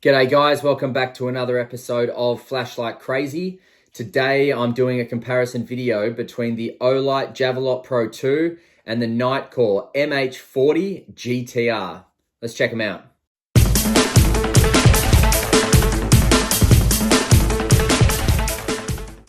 G'day guys, welcome back to another episode of Flashlight Crazy. Today I'm doing a comparison video between the Olight Javelot Pro 2 and the Nitecore MH40 GTR. Let's check them out.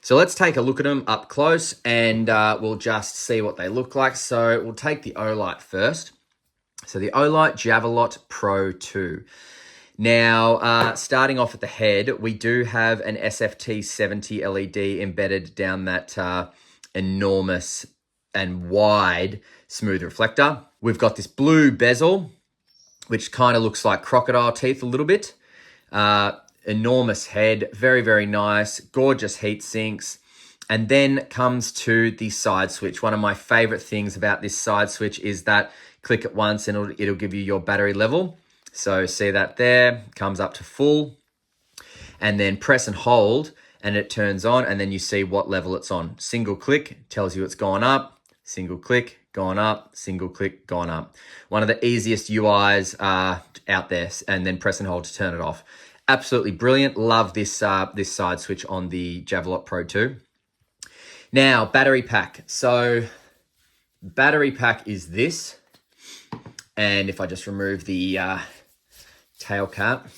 So let's take a look at them up close and we'll just see what they look like. So we'll take the Olight first. So the Olight Javelot Pro 2. Now, starting off at the head, we do have an SFT 70 LED embedded down that enormous and wide smooth reflector. We've got this blue bezel, which kind of looks like crocodile teeth a little bit. Enormous head, very, very nice, gorgeous heat sinks. And then comes to the side switch. One of my favorite things about this side switch is that click it once and it'll give you your battery level. So see that there, comes up to full, and then press and hold and it turns on, and then you see what level it's on. Single click tells you it's gone up, single click, gone up, single click, gone up. One of the easiest UIs out there, and then press and hold to turn it off. Absolutely brilliant. Love this, this side switch on the Javelot Pro 2. Now, battery pack. So battery pack is this. And if I just remove the tail cap.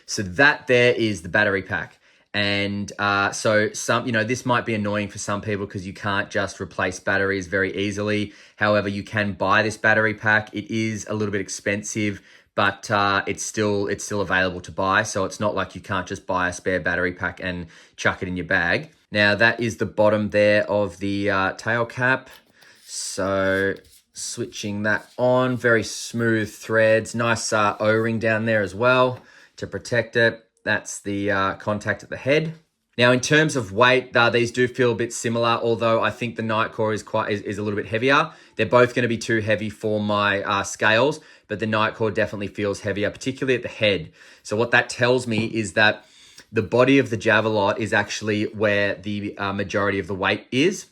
So that there is the battery pack. And so this might be annoying for some people because you can't just replace batteries very easily. However, you can buy this battery pack. It is a little bit expensive, but it's still available to buy. So it's not like you can't just buy a spare battery pack and chuck it in your bag. Now that is the bottom there of the tail cap. So switching that on, very smooth threads, nice O-ring down there as well to protect it. That's the contact at the head. Now in terms of weight, these do feel a bit similar, although I think the Nitecore is a little bit heavier. They're both going to be too heavy for my scales, but the Nitecore definitely feels heavier, particularly at the head. So what that tells me is that the body of the Javelot is actually where the majority of the weight is,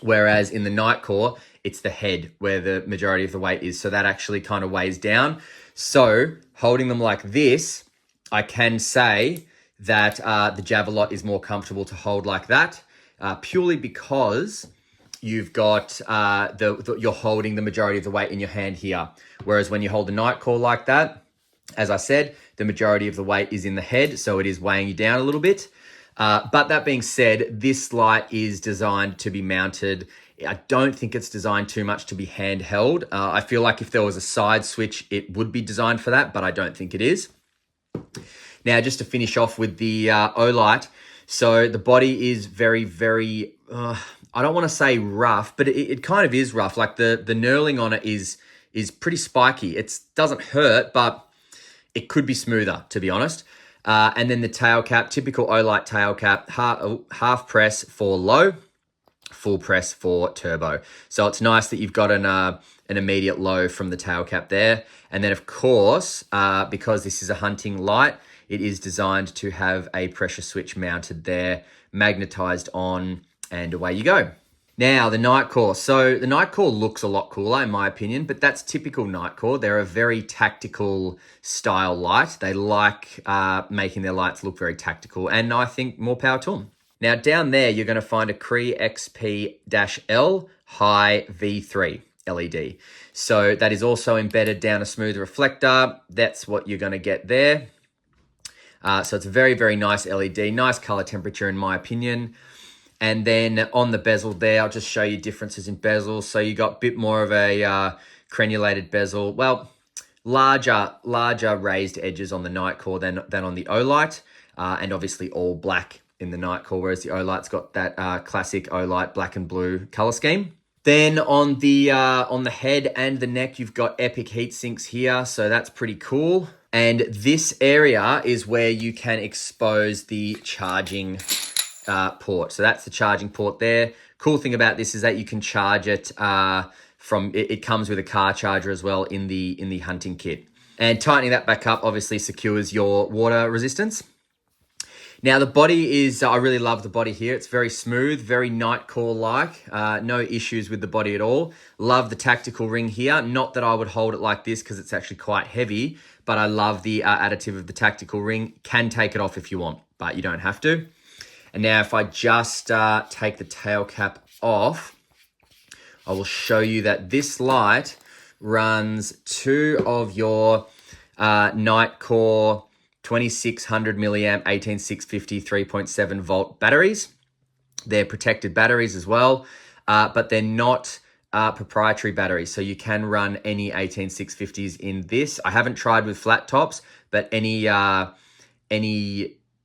whereas in the Nitecore, it's the head where the majority of the weight is. So that actually kind of weighs down. So holding them like this, I can say that the Javelot is more comfortable to hold like that, purely because you've got you're holding the majority of the weight in your hand here. Whereas when you hold the Nitecore like that, as I said, the majority of the weight is in the head, so it is weighing you down a little bit. But that being said, this light is designed to be mounted. I don't think it's designed too much to be handheld. I feel like if there was a side switch, it would be designed for that, but I don't think it is. Now, just to finish off with the Olight, so the body is very, very, I don't want to say rough, but it kind of is rough. Like the knurling on it is pretty spiky. It doesn't hurt, but it could be smoother, to be honest. And then the tail cap, typical Olight tail cap, half press for low, full press for turbo. So it's nice that you've got an immediate low from the tail cap there. And then of course, because this is a hunting light, it is designed to have a pressure switch mounted there, magnetized on, and away you go. Now, the Nitecore. So the Nitecore looks a lot cooler in my opinion, but that's typical Nitecore. They're a very tactical style light. They like making their lights look very tactical, and I think more power to them. Now down there, you're going to find a Cree XP-L High V3 LED. So that is also embedded down a smooth reflector. That's what you're going to get there. So it's a very, very nice LED, nice color temperature in my opinion. And then on the bezel there, I'll just show you differences in bezel. So you got a bit more of a crenulated bezel. Well, larger raised edges on the Nitecore than on the Olight, and obviously all black in the Nitecore, whereas the Olight's got that classic Olight black and blue color scheme. Then on the head and the neck, you've got epic heat sinks here, so that's pretty cool. And this area is where you can expose the charging port. So that's the charging port there. Cool thing about this is that you can charge it it comes with a car charger as well in the hunting kit. And tightening that back up obviously secures your water resistance. Now the body is, I really love the body here. It's very smooth, very Nitecore-like. No issues with the body at all. Love the tactical ring here. Not that I would hold it like this because it's actually quite heavy, but I love the additive of the tactical ring. Can take it off if you want, but you don't have to. And now if I just take the tail cap off, I will show you that this light runs 2 of your Nitecore 2600 milliamp 18650 3.7 volt batteries. They're protected batteries as well, but they're not proprietary batteries. So you can run any 18650s in this. I haven't tried with flat tops, but any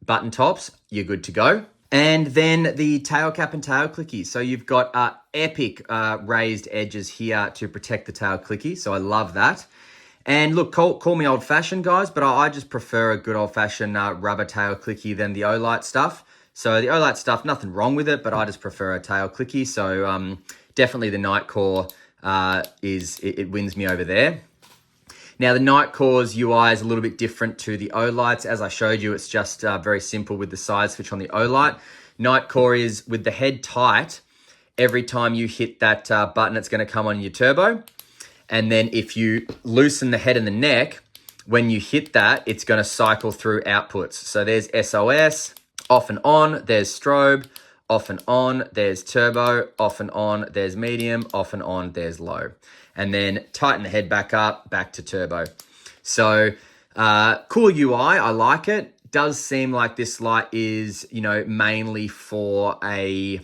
button tops, you're good to go. And then the tail cap and tail clicky. So you've got epic raised edges here to protect the tail clicky. So I love that. And look, call me old-fashioned, guys, but I just prefer a good old-fashioned rubber tail clicky than the Olight stuff. So the Olight stuff, nothing wrong with it, but I just prefer a tail clicky. So definitely the Nitecore it wins me over there. Now the Nitecore's UI is a little bit different to the Olight's. As I showed you, it's just very simple with the side switch on the Olight. Nitecore is with the head tight. Every time you hit that button, it's going to come on your turbo. And then if you loosen the head and the neck, when you hit that, it's going to cycle through outputs. So there's SOS, off and on, there's strobe, off and on, there's turbo, off and on, there's medium, off and on, there's low. And then tighten the head back up, back to turbo. So cool UI, I like it. Does seem like this light is, mainly for a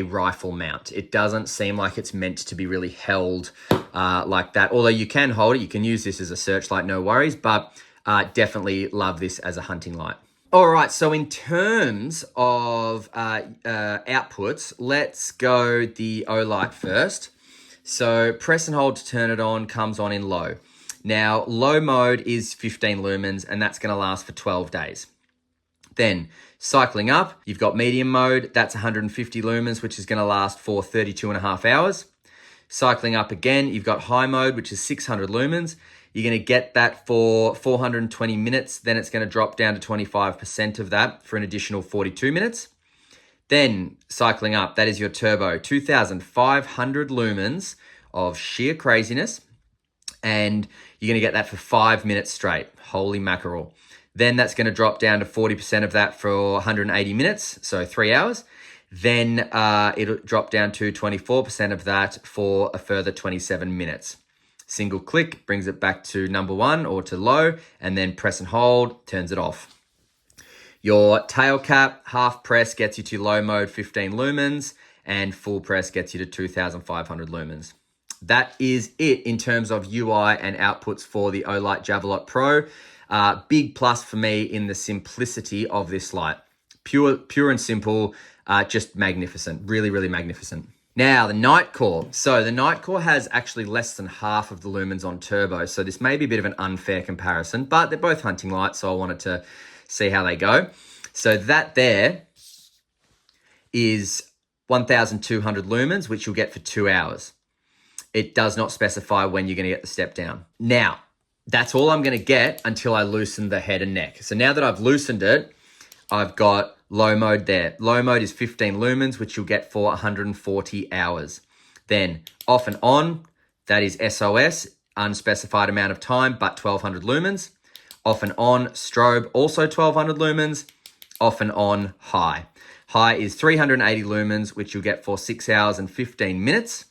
rifle mount. It doesn't seem like it's meant to be really held like that. Although you can hold it, you can use this as a searchlight, no worries, but definitely love this as a hunting light. All right, so in terms of outputs, let's go the Olight first. So press and hold to turn it on, comes on in low. Now, low mode is 15 lumens, and that's gonna last for 12 days. Then cycling up, you've got medium mode, that's 150 lumens, which is gonna last for 32.5 hours. Cycling up again, you've got high mode, which is 600 lumens. You're gonna get that for 420 minutes. Then it's gonna drop down to 25% of that for an additional 42 minutes. Then cycling up, that is your turbo, 2,500 lumens of sheer craziness. And you're gonna get that for 5 minutes straight. Holy mackerel. Then that's going to drop down to 40% of that for 180 minutes, so 3 hours. Then it'll drop down to 24% of that for a further 27 minutes. Single click brings it back to number 1 or to low, and then press and hold turns it off. Your tail cap, half press gets you to low mode 15 lumens, and full press gets you to 2,500 lumens. That is it in terms of UI and outputs for the Olight Javelot Pro. Big plus for me in the simplicity of this light. Pure and simple, just magnificent. Really, really magnificent. Now, the Nitecore. So the Nitecore has actually less than half of the lumens on turbo, so this may be a bit of an unfair comparison, but they're both hunting lights, so I wanted to see how they go. So that there is 1,200 lumens, which you'll get for 2 hours. It does not specify when you're going to get the step down. Now, that's all I'm going to get until I loosen the head and neck. So now that I've loosened it, I've got low mode there. Low mode is 15 lumens, which you'll get for 140 hours. Then off and on, that is SOS, unspecified amount of time, but 1,200 lumens. Off and on, strobe, also 1,200 lumens. Off and on, high. High is 380 lumens, which you'll get for 6 hours and 15 minutes.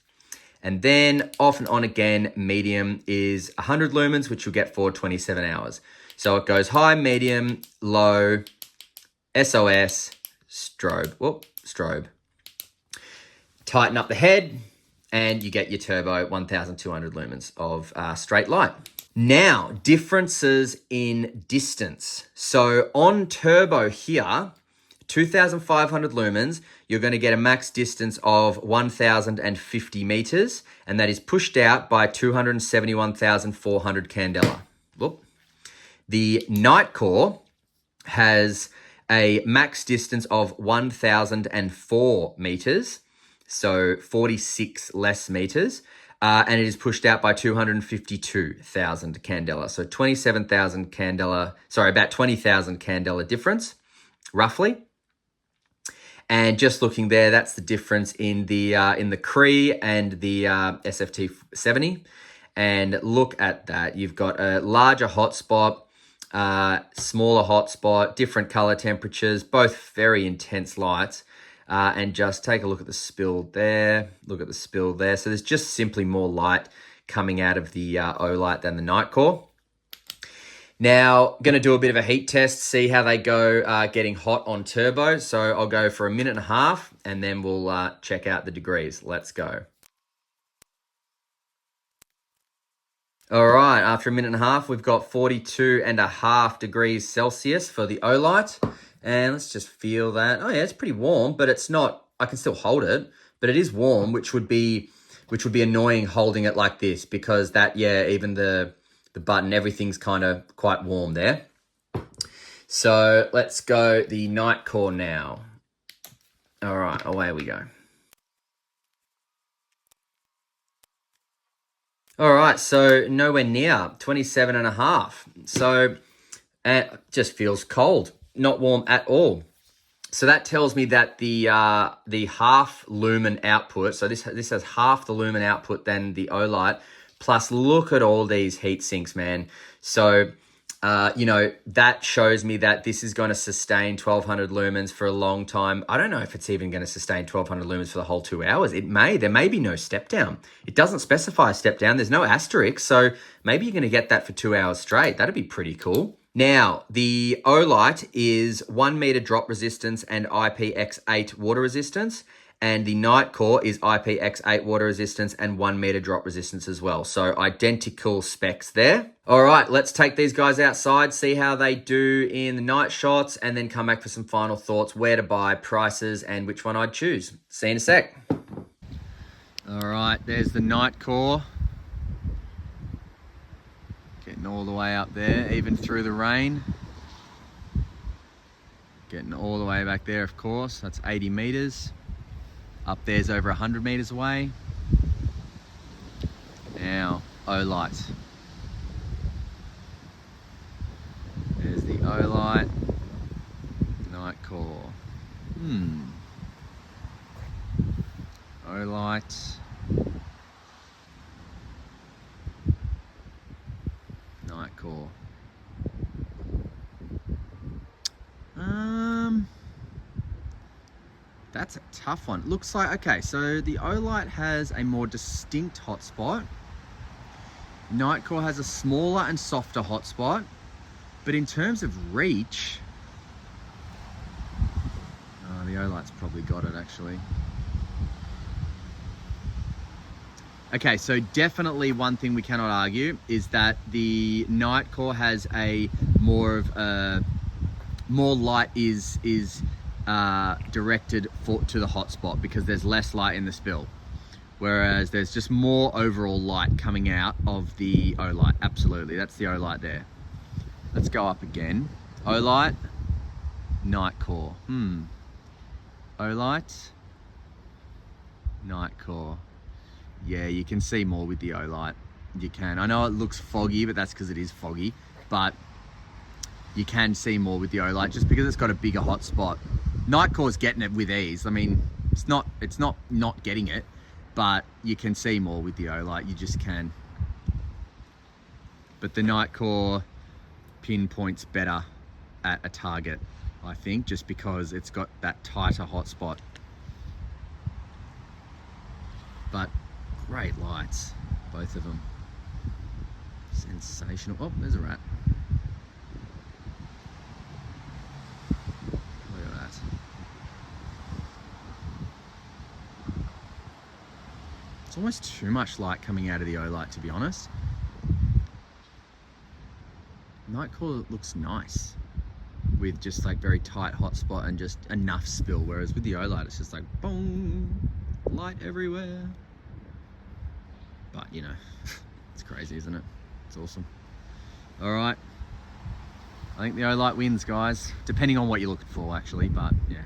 And then off and on again, medium is 100 lumens, which you'll get for 27 hours. So it goes high, medium, low, SOS, strobe. Whoop, strobe. Tighten up the head, and you get your turbo 1,200 lumens of straight light. Now, differences in distance. So on turbo here, 2,500 lumens, you're going to get a max distance of 1,050 meters, and that is pushed out by 271,400 candela. Whoop. The Nitecore has a max distance of 1,004 meters, so 46 less meters, and it is pushed out by 252,000 candela, so 27,000 candela, sorry, about 20,000 candela difference roughly. And just looking there, that's the difference in the Cree and the SFT 70. And look at that. You've got a larger hotspot, smaller hotspot, different color temperatures, both very intense lights. And just take a look at the spill there. Look at the spill there. So there's just simply more light coming out of the Olight than the Nitecore. Now, going to do a bit of a heat test, see how they go getting hot on turbo. So I'll go for 1.5 minutes and then we'll check out the degrees. Let's go. All right, after 1.5 minutes, we've got 42.5 degrees Celsius for the Olight. And let's just feel that. Oh yeah, it's pretty warm, but it's not, I can still hold it, but it is warm, which would be annoying holding it like this because that, yeah, even the button, everything's kind of quite warm there. So let's go the Nitecore now. All right, away we go. All right, so nowhere near 27.5. So it just feels cold, not warm at all. So that tells me that the half lumen output, so this has half the lumen output than the Olight, plus look at all these heat sinks, man. So, you know, that shows me that this is going to sustain 1200 lumens for a long time. I don't know if it's even going to sustain 1200 lumens for the whole 2 hours. It may. There may be no step down. It doesn't specify a step down. There's no asterisk. So maybe you're going to get that for 2 hours straight. That'd be pretty cool. Now, the Olight is 1 meter drop resistance and IPX8 water resistance. And the Nitecore is IPX8 water resistance and 1 meter drop resistance as well. So identical specs there. All right, let's take these guys outside, see how they do in the night shots, and then come back for some final thoughts, where to buy, prices, and which one I'd choose. See you in a sec. All right, there's the Nitecore. Getting all the way up there, even through the rain. Getting all the way back there, of course. That's 80 meters. Up there's over 100 meters away. Now, Olight. There's the Olight. Nitecore. Olight. Nitecore. That's a tough one. Looks like, okay, so the Olight has a more distinct hotspot. Nitecore has a smaller and softer hotspot. But in terms of reach, the Olight's probably got it actually. Okay, so definitely one thing we cannot argue is that the Nitecore has a more light is directed to the hotspot because there's less light in the spill, whereas there's just more overall light coming out of the Olight. Absolutely, that's the Olight there. Let's go up again. Olight, Nitecore. Olight, Nitecore. Yeah, you can see more with the Olight. You can. I know it looks foggy, but that's because it is foggy. But you can see more with the Olight just because it's got a bigger hotspot. Nitecore's getting it with ease. I mean, it's not getting it, but you can see more with the Olight. You just can. But the Nitecore pinpoints better at a target, I think, just because it's got that tighter hotspot. But great lights, both of them. Sensational. Oh, there's a rat. Look at that. It's almost too much light coming out of the Olight, to be honest. Nitecore looks nice with just like very tight hotspot and just enough spill, whereas with the Olight it's just like boom, light everywhere. But you know, it's crazy, isn't it? It's awesome. All right, I think the Olight wins, guys, depending on what you're looking for actually, but yeah.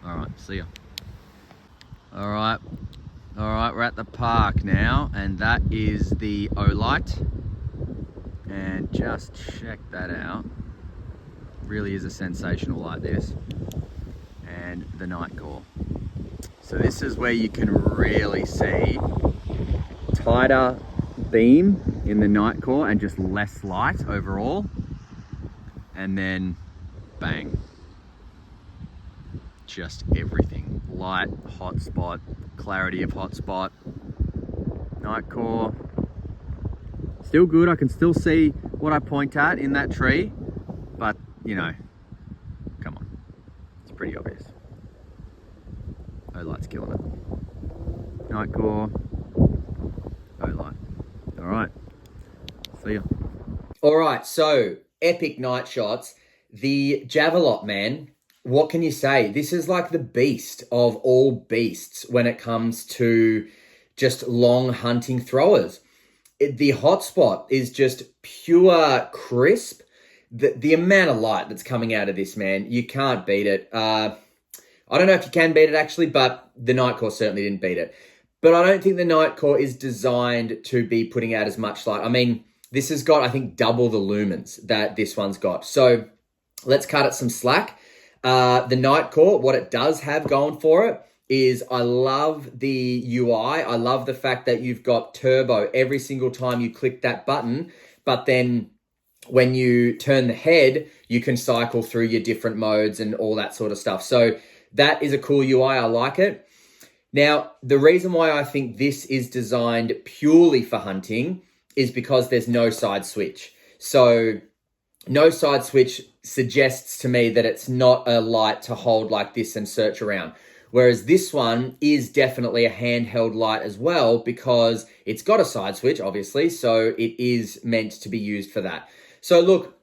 All right, see ya. All right, we're at the park now, and that is the Olight. And just check that out. Really is a sensational light, this. And the Nitecore. So this is where you can really see tighter beam in the Nitecore and just less light overall. And then bang. Just everything. Light, hotspot, clarity of hotspot. Nitecore. Still good, I can still see what I point at in that tree, but you know, come on, it's pretty obvious. Olight's killing it. Nitecore, Olight. All right, see ya. All right, so epic night shots. The Javelot, man, what can you say? This is like the beast of all beasts when it comes to just long hunting throwers. The hotspot is just pure crisp. The amount of light that's coming out of this, man, you can't beat it. I don't know if you can beat it actually, but the Nitecore certainly didn't beat it. But I don't think the Nitecore is designed to be putting out as much light. I mean, this has got, I think, double the lumens that this one's got. So let's cut it some slack. The Nitecore, what it does have going for it is I love the UI. I love the fact that you've got turbo every single time you click that button, but then when you turn the head, you can cycle through your different modes and all that sort of stuff. So that is a cool UI. I like it. Now, the reason why I think this is designed purely for hunting is because there's no side switch. So no side switch suggests to me that it's not a light to hold like this and search around. Whereas this one is definitely a handheld light as well because it's got a side switch, obviously, so it is meant to be used for that. So look,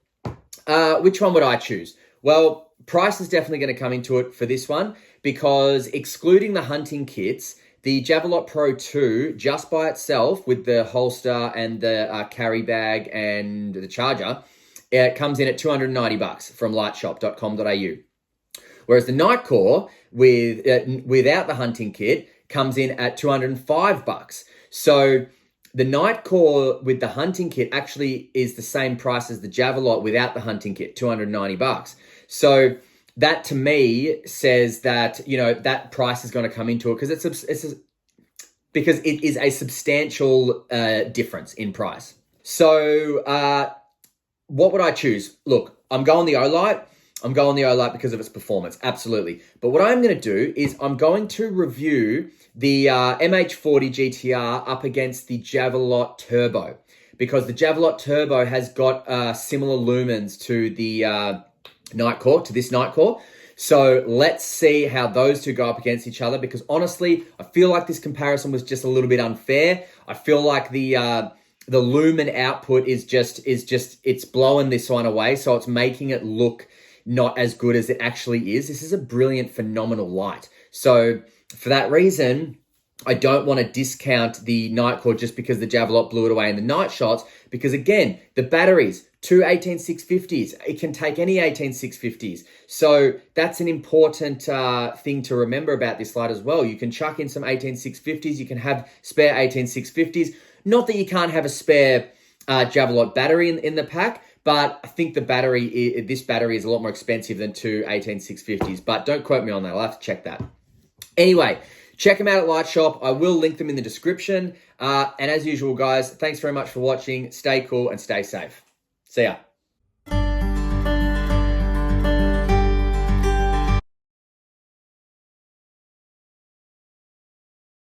which one would I choose? Well, price is definitely going to come into it for this one because excluding the hunting kits, the Javelot Pro 2, just by itself with the holster and the carry bag and the charger, it comes in at $290 from lightshop.com.au. Whereas the Nitecore without the hunting kit comes in at $205. So the Nitecore with the hunting kit actually is the same price as the Javelot without the hunting kit, $290. So that to me says that, you know, that price is going to come into it because it is a substantial difference in price. So what would I choose? Look, I'm going the Olight. I'm going the Olight because of its performance, absolutely. But what I'm going to do is I'm going to review the MH40 GTR up against the Javelot Turbo because the Javelot Turbo has got similar lumens to the Nitecore, to this Nitecore. So let's see how those two go up against each other because honestly, I feel like this comparison was just a little bit unfair. I feel like the lumen output is just it's blowing this one away, so it's making it look not as good as it actually is. This is a brilliant, phenomenal light. So for that reason, I don't want to discount the Nitecore just because the Javelot blew it away in the night shots, because again, the batteries, two 18650s, it can take any 18650s. So that's an important thing to remember about this light as well. You can chuck in some 18650s, you can have spare 18650s. Not that you can't have a spare Javelot battery in the pack, but I think this battery is a lot more expensive than two 18650s, but don't quote me on that. I'll have to check that. Anyway, check them out at Light Shop. I will link them in the description. And as usual, guys, thanks very much for watching. Stay cool and stay safe. See ya.